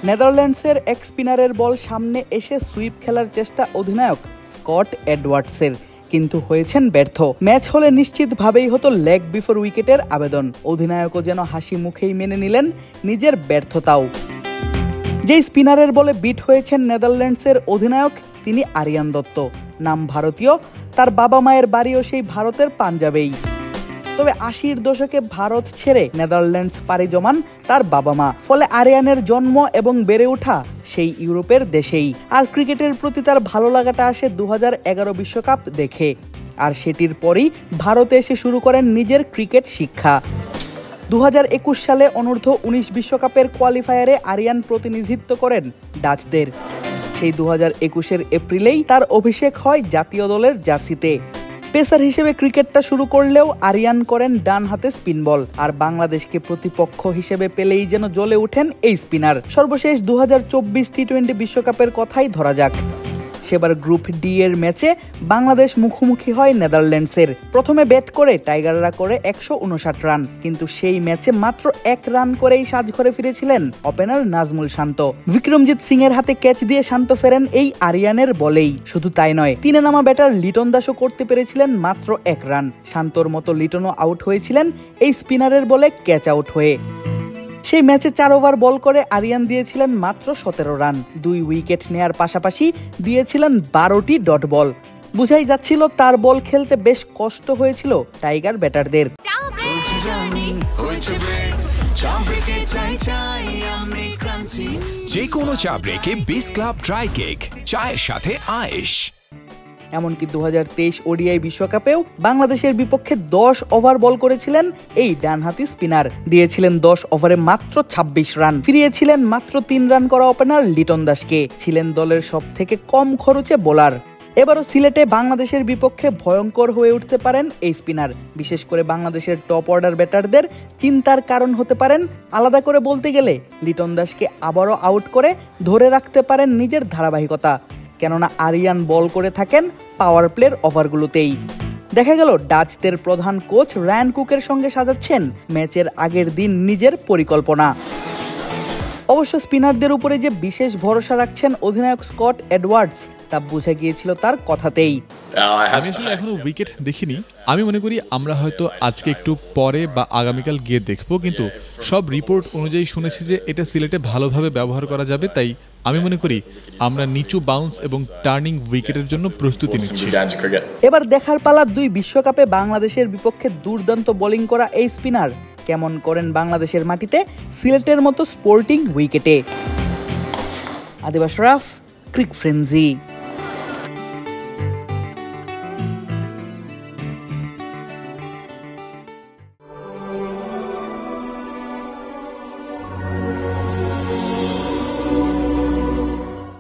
নেদারল্যান্ডসের এক স্পিনারের বল সামনে এসে সুইপ খেলার চেষ্টা অধিনায়ক স্কট এডওয়ার্ডসের, কিন্তু হয়েছেন ব্যর্থ। ম্যাচ হলে নিশ্চিতভাবেই হতো লেগ বিফোর উইকেটের আবেদন। অধিনায়কও যেন হাসি মুখেই মেনে নিলেন নিজের ব্যর্থতাও। যেই স্পিনারের বলে বিট হয়েছেন নেদারল্যান্ডসের অধিনায়ক, তিনি আরিয়ান দত্ত। নাম ভারতীয়, তার বাবা মায়ের বাড়িও সেই ভারতের পাঞ্জাবেই। তবে ৮০-র দশকে ভারত ছেড়ে নেদারল্যান্ডস পাড়ি জমান তার বাবা মা, ফলে আরিয়ানের জন্ম এবং বেড়ে ওঠা সেই ইউরোপের দেশেই। আর ক্রিকেটের প্রতি তার ভালো লাগাটা আসে ২০১১ বিশ্বকাপ দেখে, আর সেটির পরই ভারতে এসে শুরু করেন নিজের ক্রিকেট শিক্ষা। ২০২১ সালে অনূর্ধ্ব ১৯ বিশ্বকাপের কোয়ালিফায়ারে আরিয়ান প্রতিনিধিত্ব করেন ডাচদের। সেই ২০২১-এর এপ্রিলেই তার অভিষেক হয় জাতীয় দলের জার্সিতে। পেসার হিসেবে ক্রিকেটটা শুরু করলেও আরিয়ান করেন ডান হাতে স্পিন বল, আর বাংলাদেশকে প্রতিপক্ষ হিসেবে পেলেই যেন জ্বলে ওঠেন এই স্পিনার। সর্বশেষ ২০২৪ টি-20 বিশ্বকাপের কথাই ধরা যাক। সেবার গ্রুপ ডি এর ম্যাচে বাংলাদেশ মুখোমুখি হয় নেদারল্যান্ডসের। প্রথমে ব্যাট করে টাইগাররা করে ১৫৯ রান, কিন্তু সেই ম্যাচে মাত্র ১ রান করেই সাজঘরে ফিরেছিলেন ওপেনার নাজমুল শান্ত। বিক্রমজিৎ সিং এর হাতে ক্যাচ দিয়ে শান্ত ফেরেন এই আরিয়ানের বলেই। শুধু তাই নয়, তিনে নামা ব্যাটার লিটন দাসও করতে পেরেছিলেন মাত্র ১ রান। শান্তর মতো লিটনও আউট হয়েছিলেন এই স্পিনারের বলে ক্যাচ আউট হয়ে। সেই ম্যাচে ৪ ওভার বল করে আরিয়ান দিয়েছিলেন মাত্র ১৭ রান। ২ উইকেট নেয়ার পাশাপাশি দিয়েছিলেন ১২টি ডট বল। বুঝাই যাচ্ছিল তার বল খেলতে বেশ কষ্ট হয়েছিল টাইগার ব্যাটারদের। যে কোনো চা ব্রেকে বিস ক্লাব ড্রাই কেক, চায়ের সাথে আয়েশ। এমনকি ২০২৩ ওডিআই বিশ্বকাপেও বাংলাদেশের বিপক্ষে ১০ ওভার বল করেছিলেন এই ডানহাতি স্পিনার। দিয়েছিলেন ১০ ওভারে মাত্র ২৬ রান, ফিরিয়েছিলেন মাত্র ৩ রান করা ওপেনার লিটন দাসকে। ছিলেন দলের সবথেকে কম খরচে বোলার। এবারও সিলেটে বাংলাদেশের বিপক্ষে ভয়ঙ্কর হয়ে উঠতে পারেন এই স্পিনার। বিশেষ করে বাংলাদেশের টপ অর্ডার ব্যাটারদের চিন্তার কারণ হতে পারেন। আলাদা করে বলতে গেলে লিটন দাসকে আবারও আউট করে ধরে রাখতে পারেন নিজের ধারাবাহিকতা, কেননা আরিয়ান বল করে থাকেন পাওয়ার প্লের ওভারগুলোতেই। দেখা গেল ডাচদের প্রধান কোচ রায়ান কুকের সঙ্গে সাজাচ্ছেন ম্যাচের আগের দিন নিজের পরিকল্পনা। অবশ্য স্পিনারদের উপরে যে বিশেষ ভরসা রাখছেন অধিনায়ক স্কট এডওয়ার্ডস, তা বুঝে গিয়েছিল তার কথাতেই। আমি আসলে এখনো উইকেট দেখিনি। আমি মনে করি আমরা হয়তো আজকে একটু পরে বা আগামীকাল গিয়ে দেখবো, কিন্তু সব রিপোর্ট অনুযায়ী শুনেছি যে এটা সিলেটে ভালোভাবে ব্যবহার করা যাবে। তাই আমি মনে করি আমরা নিচু বাউন্স এবং টার্নিং উইকেটের জন্য প্রস্তুতি নিচ্ছি। এবার দেখার পালা ২ বিশ্বকাপে বাংলাদেশের বিপক্ষে দুর্দান্ত বোলিং করা এই স্পিনার কেমন করেন বাংলাদেশের মাটিতে সিলেটের মতো স্পোর্টিং উইকেটে। আদিব আশরাফ, ক্রিক ফ্রেঞ্জি।